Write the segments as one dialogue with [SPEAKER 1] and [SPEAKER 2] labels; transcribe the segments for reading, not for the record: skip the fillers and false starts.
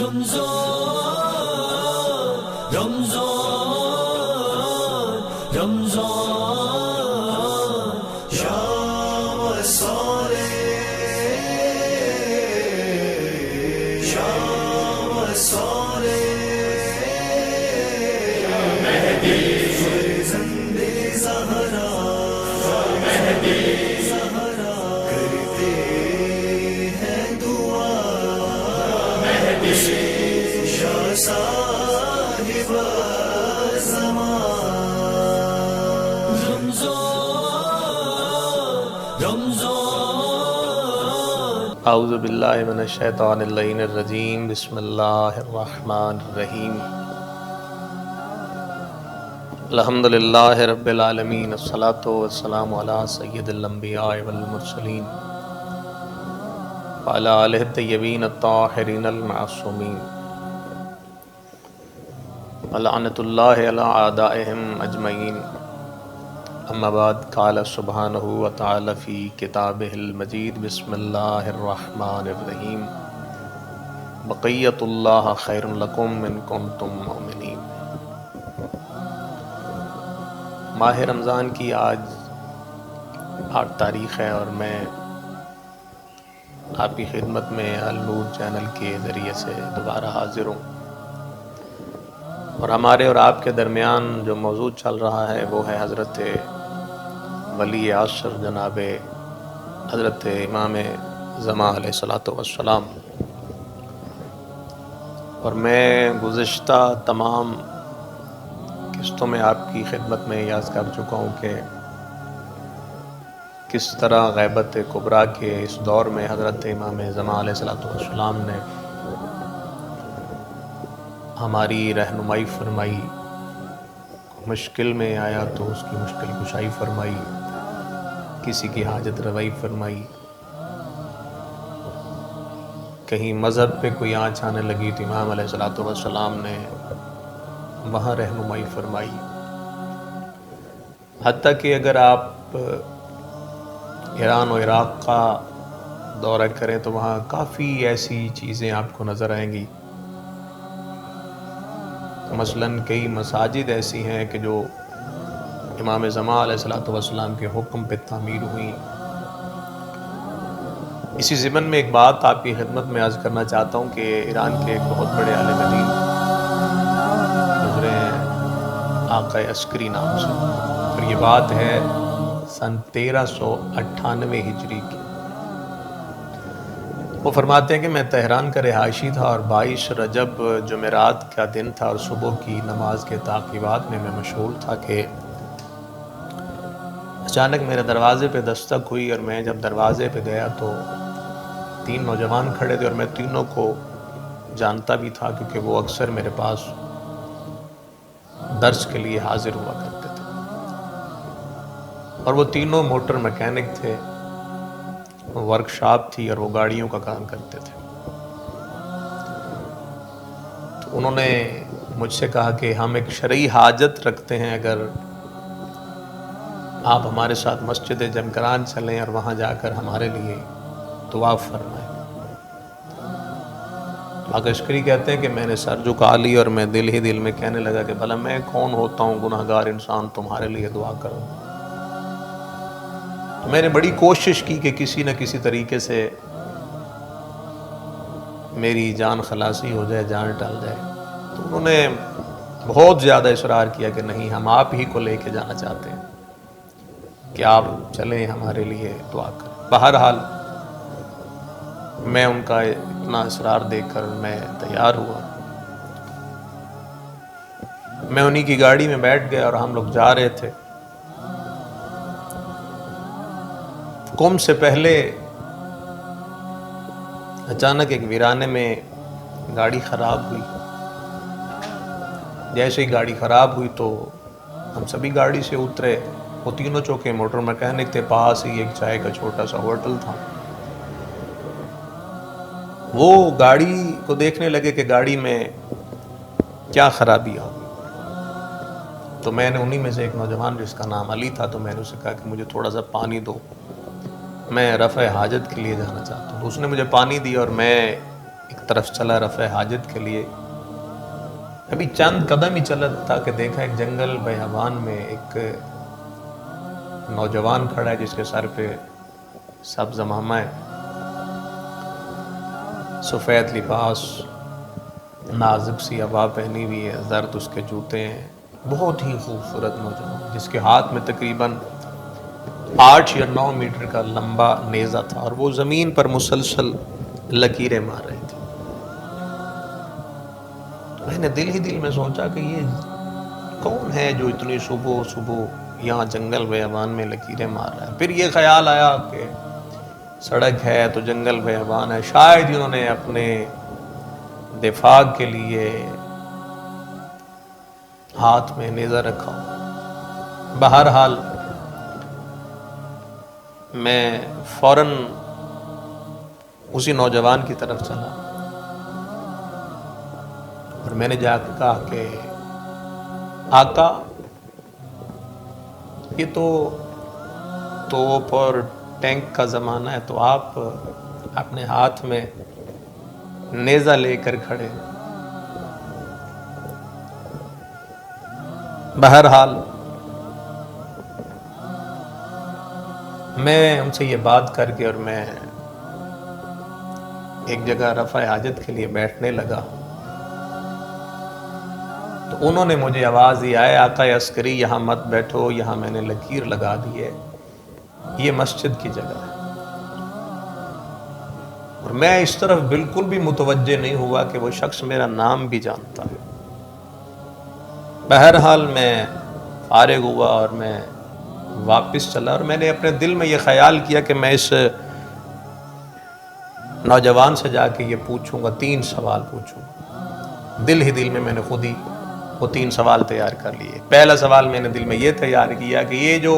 [SPEAKER 1] رمضان رمضان رمضان شام صالح شام صالح مہدی فرزند زہرا مہدی زہرا کرتے ہیں دعا مہدی شاہ صاحب زمان رمضان رمضان
[SPEAKER 2] اعوذ باللہ من الشیطان اللعین الرجیم بسم اللہ الرحمن الرحیم الحمدللہ رب العالمین الصلاۃ والسلام علی سید الانبیاء والمرسلین وعلی آلہ الطیبین الطاہرین المعصومین لعنۃ اللہ علی اعدائہم اجمعین اما بعد قال سبحانہ وتعالی فی کتابہ المجید بسم اللہ الرحمن الرحیم بقیۃ اللہ خیر لکم ان کنتم مؤمنین۔ ماہ رمضان کی آج 8 تاریخ ہے اور میں آپ کی خدمت میں النور چینل کے ذریعے سے دوبارہ حاضر ہوں، اور ہمارے اور آپ کے درمیان جو موضوع چل رہا ہے وہ ہے حضرت ولی عصر جناب حضرت امام زمان علیہ السلام۔ اور میں گزشتہ تمام قسطوں میں آپ کی خدمت میں یاد کر چکا ہوں کہ کس طرح غیبت کبریٰ کے اس دور میں حضرت امام زمان علیہ السلام نے ہماری رہنمائی فرمائی، مشکل میں آیا تو اس کی مشکل کشائی فرمائی، کسی کی حاجت روائی فرمائی، کہیں مذہب پہ کوئی آنچ آنے لگی تو امام علیہ السلام نے وہاں رہنمائی فرمائی۔ حتیٰ کہ اگر آپ ایران و عراق کا دورہ کریں تو وہاں کافی ایسی چیزیں آپ کو نظر آئیں گی، مثلاً کئی مساجد ایسی ہیں کہ جو امام زمان علیہ السلام کے حکم پہ تعمیر ہوئیں۔ اسی ضمن میں ایک بات آپ کی خدمت میں عرض کرنا چاہتا ہوں کہ ایران کے ایک بہت بڑے عالم دین گزرے ہیں آقا عسکری نام سے، اور یہ بات ہے سن 1398 ہجری کی۔ وہ فرماتے ہیں کہ میں تہران کا رہائشی تھا اور 22 رجب جمعرات کا دن تھا اور صبح کی نماز کے تعقیبات میں مشغول تھا کہ اچانک میرے دروازے پہ دستک ہوئی، اور میں جب دروازے پہ گیا تو 3 نوجوان کھڑے تھے، اور میں تینوں کو جانتا بھی تھا کیونکہ وہ اکثر میرے پاس درس کے لیے حاضر ہوا کرتے تھے، اور وہ تینوں موٹر میکینک تھے، ورکشاپ تھی اور وہ گاڑیوں کا کام کرتے تھے۔ تو انہوں نے مجھ سے کہا کہ ہم ایک شرعی حاجت رکھتے ہیں، اگر آپ ہمارے ساتھ مسجد جمکران چلیں اور وہاں جا کر ہمارے لیے دعا فرمائیں۔ آقا عسکری کہتے ہیں کہ میں نے سر جھکا لی اور میں دل ہی دل میں کہنے لگا کہ بھلا میں کون ہوتا ہوں گناہ گار انسان تمہارے لیے دعا کروں۔ تو میں نے بڑی کوشش کی کہ کسی نہ کسی طریقے سے میری جان خلاصی ہو جائے، جان ٹل جائے۔ تو انہوں نے بہت زیادہ اصرار کیا کہ نہیں، ہم آپ ہی کو لے کے جانا چاہتے ہیں کہ آپ چلیں ہمارے لیے دعا کریں۔ بہرحال میں ان کا اتنا اصرار دیکھ کر میں تیار ہوا، میں انہی کی گاڑی میں بیٹھ گیا اور ہم لوگ جا رہے تھے۔ قم سے پہلے اچانک ایک ویرانے میں گاڑی خراب ہوئی۔ جیسے ہی گاڑی خراب ہوئی تو ہم سبھی گاڑی سے اترے، وہ تینوں چوکے موٹر میکینک تھے، پاس ہی ایک چائے کا چھوٹا سا ہوٹل تھا۔ وہ گاڑی کو دیکھنے لگے کہ گاڑی میں کیا خرابی آ گئی۔ تو میں نے انہی میں سے ایک نوجوان جس کا نام علی تھا، تو میں نے اسے کہا کہ مجھے تھوڑا سا پانی دو، میں رفع حاجت کے لیے جانا چاہتا ہوں۔ تو اس نے مجھے پانی دیا اور میں ایک طرف چلا رفع حاجت کے لیے. ابھی چند قدم ہی چلا تھا کہ دیکھا ایک جنگل بیابان میں ایک نوجوان کھڑا ہے جس کے سر پہ سبز عمامہ ہے، سفید لباس، نازک سی عبا پہنی ہوئی ہے، زرد اس کے جوتے ہیں. بہت ہی خوبصورت نوجوان جس کے ہاتھ میں تقریباً 8 یا 9 میٹر کا لمبا نیزہ تھا اور وہ زمین پر مسلسل لکیریں مار رہی تھی. میں نے دل ہی دل میں سوچا کہ یہ کون ہے جو اتنی صبح صبح یہاں جنگل بیابان میں لکیریں مار رہا ہے. پھر یہ خیال آیا کہ سڑک ہے تو جنگل بیابان ہے، شاید انہوں نے اپنے دفاع کے لیے ہاتھ میں نیزہ رکھا. بہرحال میں فوراً اسی نوجوان کی طرف چلا اور میں نے جا کے کہا کہ آقا یہ تو توپ اور ٹینک کا زمانہ ہے، تو آپ اپنے ہاتھ میں نیزہ لے کر کھڑے. بہرحال میں ان سے یہ بات کر کے اور میں ایک جگہ رفع حاجت کے لیے بیٹھنے لگا تو انہوں نے مجھے آواز دی، آئے آقا عسکری یہاں مت بیٹھو، یہاں میں نے لکیر لگا دی ہے، یہ مسجد کی جگہ ہے. اور میں اس طرف بالکل بھی متوجہ نہیں ہوا کہ وہ شخص میرا نام بھی جانتا ہے. بہرحال میں فارغ ہوا اور میں واپس چلا اور میں نے اپنے دل میں یہ خیال کیا کہ میں اس نوجوان سے جا کے یہ پوچھوں گا، 3 سوال پوچھوں گا. دل ہی دل میں نے خود ہی وہ 3 سوال تیار کر لیے. پہلا سوال میں نے دل میں یہ تیار کیا کہ یہ جو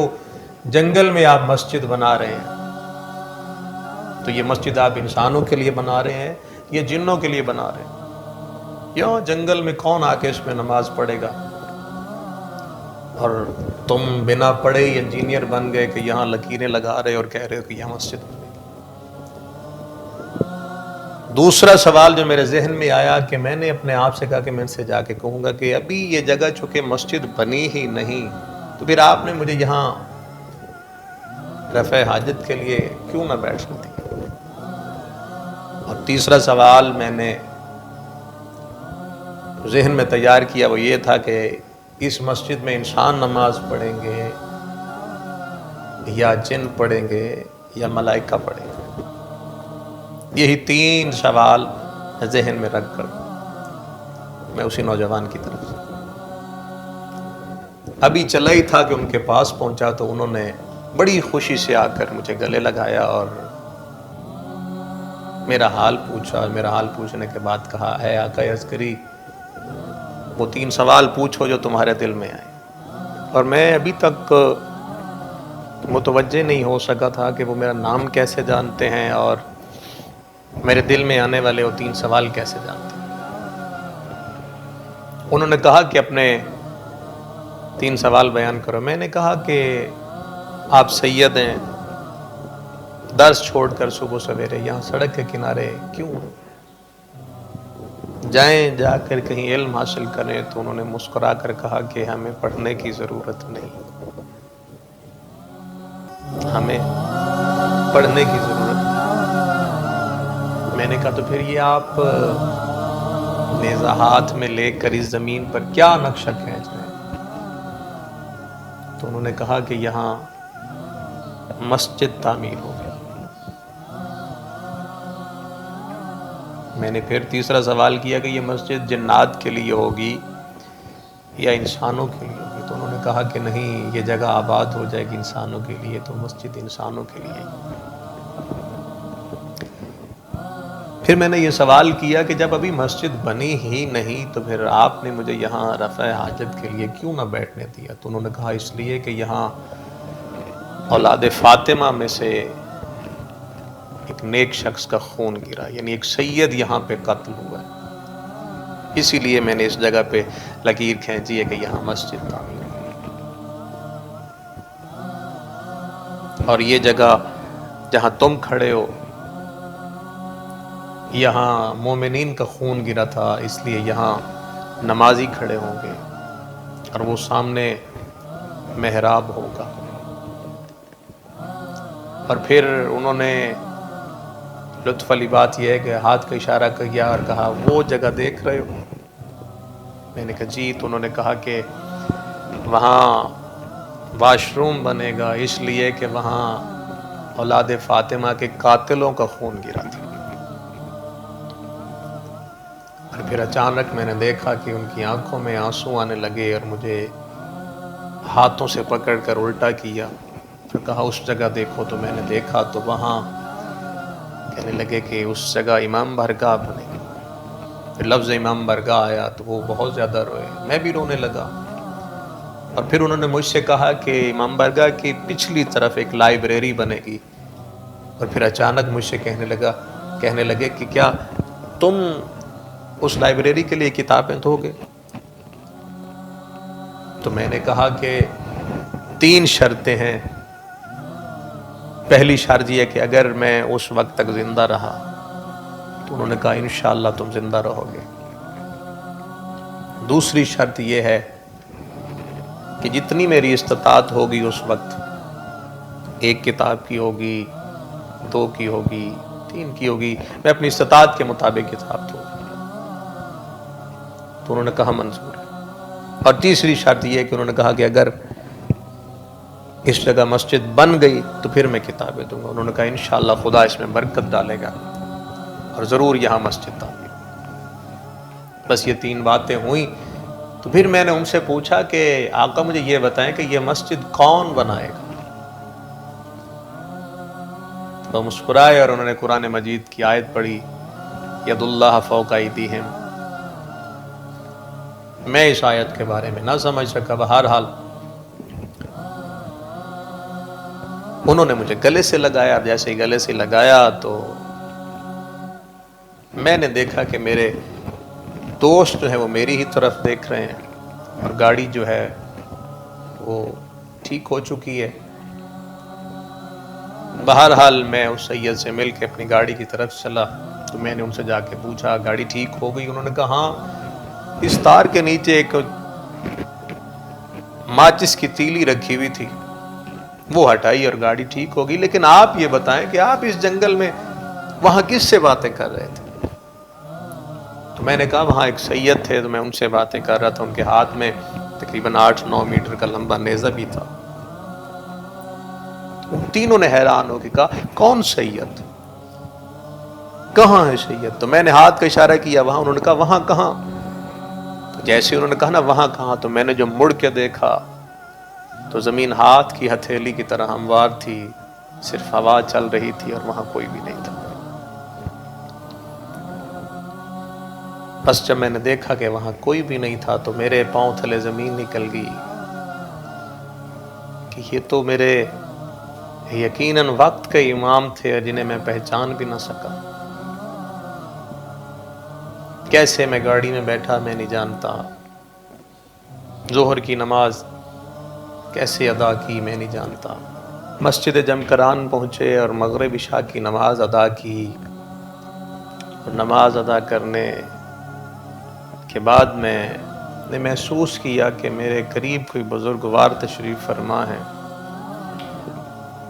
[SPEAKER 2] جنگل میں آپ مسجد بنا رہے ہیں تو یہ مسجد آپ انسانوں کے لیے بنا رہے ہیں یا جنوں کے لیے بنا رہے ہیں؟ یا جنگل میں کون آ کے اس میں نماز پڑھے گا؟ اور تم بنا پڑھے انجینئر بن گئے کہ یہاں لکیریں لگا رہے اور کہہ رہے ہو کہ یہاں مسجد بنے گی. دوسرا سوال جو میرے ذہن میں آیا کہ میں نے اپنے آپ سے کہا کہ میں ان سے جا کے کہوں گا کہ ابھی یہ جگہ چونکہ مسجد بنی ہی نہیں تو پھر آپ نے مجھے یہاں رفع حاجت کے لیے کیوں نہ بیٹھنے دی. اور تیسرا سوال میں نے ذہن میں تیار کیا، وہ یہ تھا کہ اس مسجد میں انسان نماز پڑھیں گے یا جن پڑھیں گے یا ملائکہ پڑھیں گے. یہی 3 سوال ذہن میں رکھ کر میں اسی نوجوان کی طرف سے ابھی چلا ہی تھا کہ ان کے پاس پہنچا تو انہوں نے بڑی خوشی سے آ کر مجھے گلے لگایا اور میرا حال پوچھا. اور میرا حال پوچھنے کے بعد کہا، اے آقا عسکری وہ 3 سوال پوچھو جو تمہارے دل میں آئے. اور میں ابھی تک متوجہ نہیں ہو سکا تھا کہ وہ میرا نام کیسے جانتے ہیں اور میرے دل میں آنے والے وہ 3 سوال کیسے جانتے ہیں. انہوں نے کہا کہ اپنے 3 سوال بیان کرو. میں نے کہا کہ آپ سید ہیں، درس چھوڑ کر صبح سویرے یہاں سڑک کے کنارے کیوں جائیں، جا کر کہیں علم حاصل کریں. تو انہوں نے مسکرا کر کہا کہ ہمیں پڑھنے کی ضرورت نہیں، ہمیں پڑھنے کی ضرورت نہیں. میں نے کہا تو پھر یہ آپ نیزہ ہاتھ میں لے کر اس زمین پر کیا نقشہ کھینچ رہے ہیں؟ تو انہوں نے کہا کہ یہاں مسجد تعمیر ہو گئی. میں نے پھر تیسرا سوال کیا کہ یہ مسجد جنات کے لیے ہوگی یا انسانوں کے لیے ہوگی؟ تو انہوں نے کہا کہ نہیں، یہ جگہ آباد ہو جائے گی انسانوں کے لیے، تو مسجد انسانوں کے لیے. پھر میں نے یہ سوال کیا کہ جب ابھی مسجد بنی ہی نہیں تو پھر آپ نے مجھے یہاں رفع حاجت کے لیے کیوں نہ بیٹھنے دیا؟ تو انہوں نے کہا اس لیے کہ یہاں اولاد فاطمہ میں سے ایک نیک شخص کا خون گرا، یعنی ایک سید یہاں پہ قتل ہوا ہے، اسی لیے میں نے اس جگہ پہ لکیر کھینچی ہے کہ یہاں مسجد تعمیر ہے. اور یہ جگہ جہاں تم کھڑے ہو یہاں مومنین کا خون گرا تھا، اس لیے یہاں نمازی کھڑے ہوں گے اور وہ سامنے محراب ہوگا۔ اور پھر انہوں نے لطف والی بات یہ ہے کہ ہاتھ کا اشارہ کیا اور کہا وہ جگہ دیکھ رہے ہو؟ میں نے کہا جی۔ تو انہوں نے کہا کہ وہاں واش روم بنے گا اس لیے کہ وہاں اولاد فاطمہ کے قاتلوں کا خون گرا تھا۔ اور پھر اچانک میں نے دیکھا کہ ان کی آنکھوں میں آنسو آنے لگے اور مجھے ہاتھوں سے پکڑ کر الٹا کیا، پھر کہا اس جگہ دیکھو۔ تو میں نے دیکھا تو وہاں کہنے لگے کہ اس جگہ امام بارگاہ بنے گی۔ پھر لفظ امام بارگاہ آیا تو وہ بہت زیادہ روئے، میں بھی رونے لگا۔ اور پھر انہوں نے مجھ سے کہا کہ امام بارگاہ کی پچھلی طرف ایک لائبریری بنے گی۔ اور پھر اچانک مجھ سے کہنے لگے کہ کیا تم اس لائبریری کے لیے کتابیں دو گے؟ تو میں نے کہا کہ 3 شرطیں ہیں۔ پہلی شرط یہ کہ اگر میں اس وقت تک زندہ رہا، تو انہوں نے کہا انشاءاللہ تم زندہ رہو گے۔ دوسری شرط یہ ہے کہ جتنی میری استطاعت ہوگی اس وقت، 1 کتاب کی ہوگی، 2 کی ہوگی، 3 کی ہوگی، میں اپنی استطاعت کے مطابق کتاب دوں۔ تو انہوں نے کہا منظور ہے۔ اور تیسری شرط یہ کہ انہوں نے کہا کہ اگر اس جگہ مسجد بن گئی تو پھر میں کتابیں دوں گا۔ انہوں نے کہا انشاءاللہ خدا اس میں برکت ڈالے گا اور ضرور یہاں مسجد ڈالے گا۔ بس یہ 3 باتیں ہوئیں تو پھر میں نے ان سے پوچھا کہ آقا مجھے یہ بتائیں کہ یہ مسجد کون بنائے گا؟ تو مسکرائے اور انہوں نے قرآن مجید کی آیت پڑھی، ید اللہ فوق ایدیہم۔ میں اس آیت کے بارے میں نہ سمجھ سکا، بہرحال انہوں نے مجھے گلے سے لگایا۔ جیسے ہی گلے سے لگایا تو میں نے دیکھا کہ میرے دوست جو ہیں وہ میری ہی طرف دیکھ رہے ہیں اور گاڑی جو ہے وہ ٹھیک ہو چکی ہے۔ بہرحال میں اس سید سے مل کے اپنی گاڑی کی طرف چلا تو میں نے ان سے جا کے پوچھا گاڑی ٹھیک ہو گئی؟ انہوں نے کہا ہاں، اس تار کے نیچے ایک ماچس کی تیلی رکھی ہوئی تھی، وہ ہٹائی اور گاڑی ٹھیک ہو گئی۔ لیکن آپ یہ بتائیں کہ آپ اس جنگل میں وہاں کس سے باتیں کر رہے تھے؟ تو میں نے کہا وہاں ایک سید تھے تو میں ان سے باتیں کر رہا تھا، ان کے ہاتھ میں تقریباً 8-9 میٹر کا لمبا نیزہ بھی تھا۔ ان تینوں نے حیران ہو کے کہا کون سید؟ کہاں ہے سید؟ تو میں نے ہاتھ کا اشارہ کیا وہاں۔ انہوں نے کہا وہاں کہاں؟ تو جیسے انہوں نے کہا نا وہاں کہاں، تو میں نے جو مڑ کے دیکھا تو زمین ہاتھ کی ہتھیلی کی طرح ہموار تھی، صرف ہوا چل رہی تھی اور وہاں کوئی بھی نہیں تھا۔ بس جب میں نے دیکھا کہ وہاں کوئی بھی نہیں تھا تو میرے پاؤں تھلے زمین نکل گئی کہ یہ تو میرے یقیناً وقت کے امام تھے جنہیں میں پہچان بھی نہ سکا۔ کیسے میں گاڑی میں بیٹھا میں نہیں جانتا، ظہر کی نماز کیسے ادا کی میں نہیں جانتا، مسجد جمکران پہنچے اور مغرب عشاء کی نماز ادا کی، اور نماز ادا کرنے کے بعد میں نے محسوس کیا کہ میرے قریب کوئی بزرگوار تشریف فرما ہے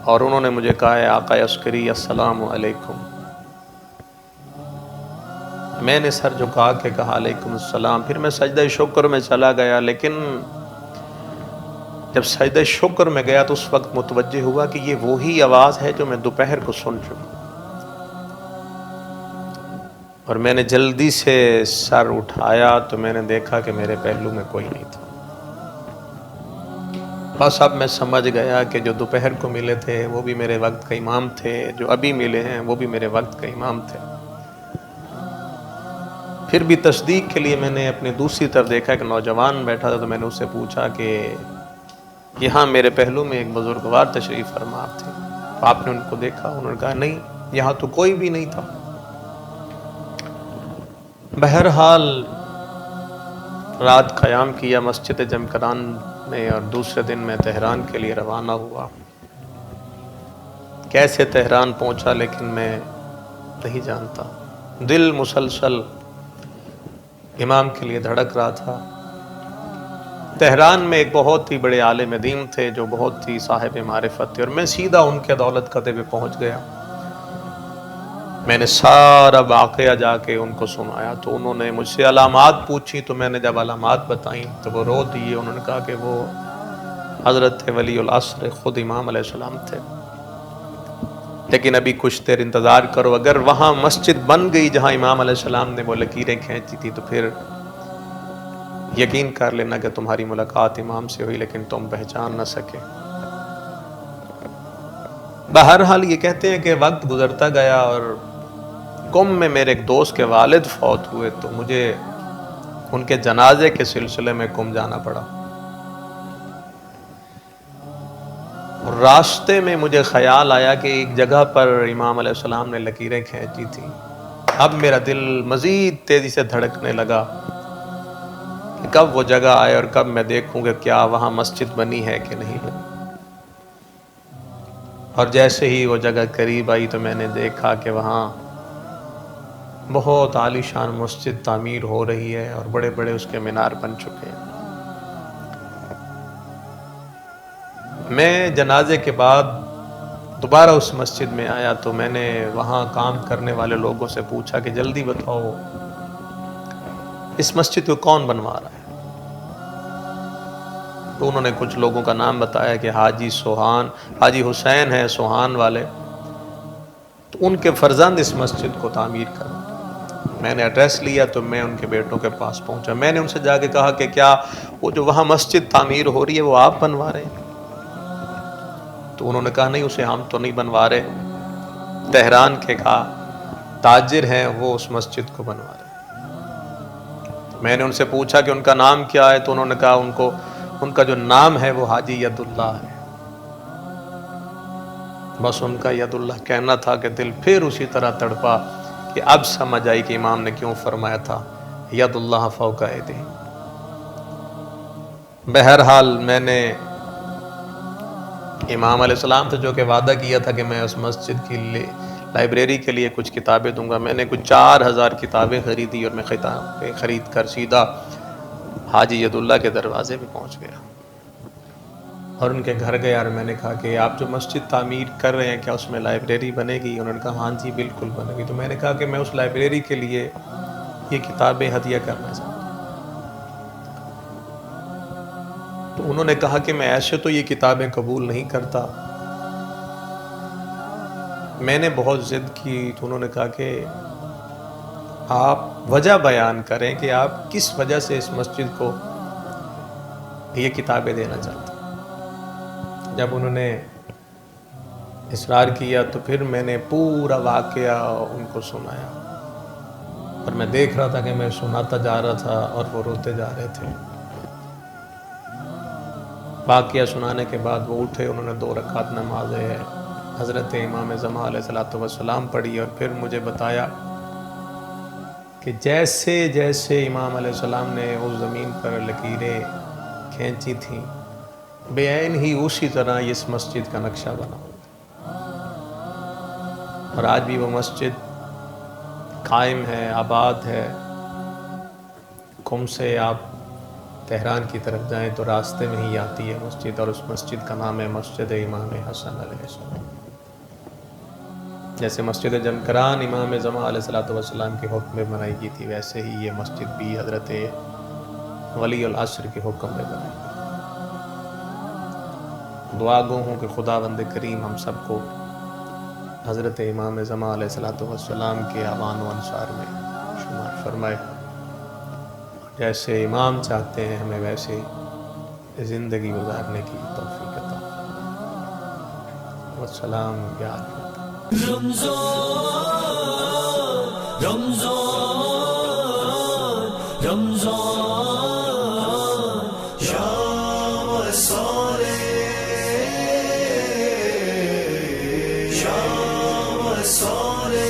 [SPEAKER 2] اور انہوں نے مجھے کہا ہے آقا عسکری السلام علیکم۔ میں نے سر جھکا کے کہا علیکم السلام۔ پھر میں سجدہ شکر میں چلا گیا، لیکن جب سجدہ شکر میں گیا تو اس وقت متوجہ ہوا کہ یہ وہی آواز ہے جو میں دوپہر کو سن چکا، اور میں نے جلدی سے سر اٹھایا تو میں نے دیکھا کہ میرے پہلو میں کوئی نہیں تھا۔ بس اب میں سمجھ گیا کہ جو دوپہر کو ملے تھے وہ بھی میرے وقت کا امام تھے، جو ابھی ملے ہیں وہ بھی میرے وقت کا امام تھے۔ پھر بھی تصدیق کے لیے میں نے اپنی دوسری طرف دیکھا کہ نوجوان بیٹھا تھا، تو میں نے اس سے پوچھا کہ یہاں میرے پہلو میں ایک بزرگوار تشریف فرما تھے، آپ نے ان کو دیکھا؟ انہوں نے کہا نہیں، یہاں تو کوئی بھی نہیں تھا۔ بہرحال رات قیام کیا مسجد جمکران میں اور دوسرے دن میں تہران کے لیے روانہ ہوا۔ کیسے تہران پہنچا لیکن میں نہیں جانتا، دل مسلسل امام کے لیے دھڑک رہا تھا۔ تہران میں ایک بہت ہی بڑے عالم دین تھے جو بہت ہی صاحب معرفت تھے، اور میں سیدھا ان کے دولت قدے پہ پہنچ گیا۔ میں نے سارا واقعہ جا کے ان کو سنایا، تو انہوں نے مجھ سے علامات پوچھی، تو میں نے جب علامات بتائیں تو وہ رو دیے۔ انہوں نے کہا کہ وہ حضرت ولی العصر خود امام علیہ السلام تھے، لیکن ابھی کچھ دیر انتظار کرو، اگر وہاں مسجد بن گئی جہاں امام علیہ السلام نے وہ لکیریں کھینچی تھی تو پھر یقین کر لینا کہ تمہاری ملاقات امام سے ہوئی، لیکن تم پہچان نہ سکے۔ بہرحال یہ کہتے ہیں کہ وقت گزرتا گیا اور قم میں میرے ایک دوست کے والد فوت ہوئے، تو مجھے ان کے جنازے کے سلسلے میں قم جانا پڑا۔ اور راستے میں مجھے خیال آیا کہ ایک جگہ پر امام علیہ السلام نے لکیریں کھینچی تھی۔ اب میرا دل مزید تیزی سے دھڑکنے لگا کہ کب وہ جگہ آئے اور کب میں دیکھوں کہ کیا وہاں مسجد بنی ہے کہ نہیں بنی۔ اور جیسے ہی وہ جگہ قریب آئی تو میں نے دیکھا کہ وہاں بہت عالی شان مسجد تعمیر ہو رہی ہے اور بڑے بڑے اس کے مینار بن چکے ہیں۔ میں جنازے کے بعد دوبارہ اس مسجد میں آیا تو میں نے وہاں کام کرنے والے لوگوں سے پوچھا کہ جلدی بتاؤ اس مسجد کو کون بنوا رہا ہے؟ تو انہوں نے کچھ لوگوں کا نام بتایا کہ حاجی حسین ہے سوہان والے، تو ان کے فرزند اس مسجد کو تعمیر کریں۔ میں نے ایڈریس لیا تو میں ان کے بیٹوں کے پاس پہنچا۔ میں نے ان سے جا کے کہا کہ کیا وہ جو وہاں مسجد تعمیر ہو رہی ہے وہ آپ بنوا رہے ہیں؟ تو انہوں نے کہا نہیں، اسے ہم تو نہیں بنوا رہے، تہران کے تاجر ہیں وہ اس مسجد کو بنوا رہے ہیں۔ میں نے ان سے پوچھا کہ ان کا نام کیا ہے، تو انہوں نے کہا ان کا جو نام ہے وہ حاجی ید اللہ ہے۔ بس ان کا ید اللہ کہنا تھا کہ دل پھر اسی طرح تڑپا کہ اب سمجھ آئی کہ امام نے کیوں فرمایا تھا ید اللہ فوق ایدیہم۔ بہرحال میں نے امام علیہ السلام سے جو کہ وعدہ کیا تھا کہ میں اس مسجد کی لائبریری کے لیے کچھ کتابیں دوں گا، میں نے کچھ 4000 کتابیں خریدی اور میں کتابیں خرید کر سیدھا حاجی ید اللہ کے دروازے پہ پہنچ گیا اور ان کے گھر گیا، اور میں نے کہا کہ آپ جو مسجد تعمیر کر رہے ہیں کیا اس میں لائبریری بنے گی؟ انہوں نے کہا ہاں جی بالکل بنے گی۔ تو میں نے کہا کہ میں اس لائبریری کے لیے یہ کتابیں ہدیہ کرنا چاہتا ہوں۔ تو انہوں نے کہا کہ میں ایسے تو یہ کتابیں قبول نہیں کرتا۔ میں نے بہت ضد کی تو انہوں نے کہا کہ آپ وجہ بیان کریں کہ آپ کس وجہ سے اس مسجد کو یہ کتابیں دینا چاہتے ہیں۔ جب انہوں نے اصرار کیا تو پھر میں نے پورا واقعہ ان کو سنایا، اور میں دیکھ رہا تھا کہ میں سناتا جا رہا تھا اور وہ روتے جا رہے تھے۔ واقعہ سنانے کے بعد وہ اٹھے، انہوں نے 2 رکعت نماز حضرت امام زمان علیہ السلام پڑھی، اور پھر مجھے بتایا کہ جیسے جیسے امام علیہ السلام نے اس زمین پر لکیریں کھینچی تھیں بے عین ہی اسی طرح اس مسجد کا نقشہ بنا، اور آج بھی وہ مسجد قائم ہے، آباد ہے۔ قم سے آپ تہران کی طرف جائیں تو راستے میں ہی آتی ہے مسجد، اور اس مسجد کا نام ہے مسجد امام حسن علیہ السلام۔ جیسے مسجد جنکران امام زمان علیہ السلام کے حکم میں بنائی گئی تھی، ویسے ہی یہ مسجد بھی حضرت ولی العصر کے حکم میں بنائی گئی۔ دعا گو ہوں کہ خداوند کریم ہم سب کو حضرت امام زمان علیہ السلام کے اعوان و انصار میں شمار فرمائے۔ جیسے امام چاہتے ہیں ہمیں ویسے زندگی گزارنے کی توفیق عطا۔ والسلام یاد
[SPEAKER 1] شام سارے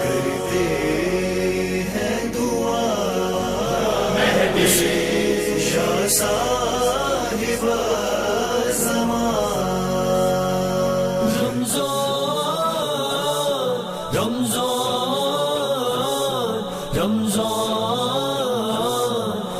[SPEAKER 1] کرتے ہیں دعا شاہ صاحب رمضان رمضان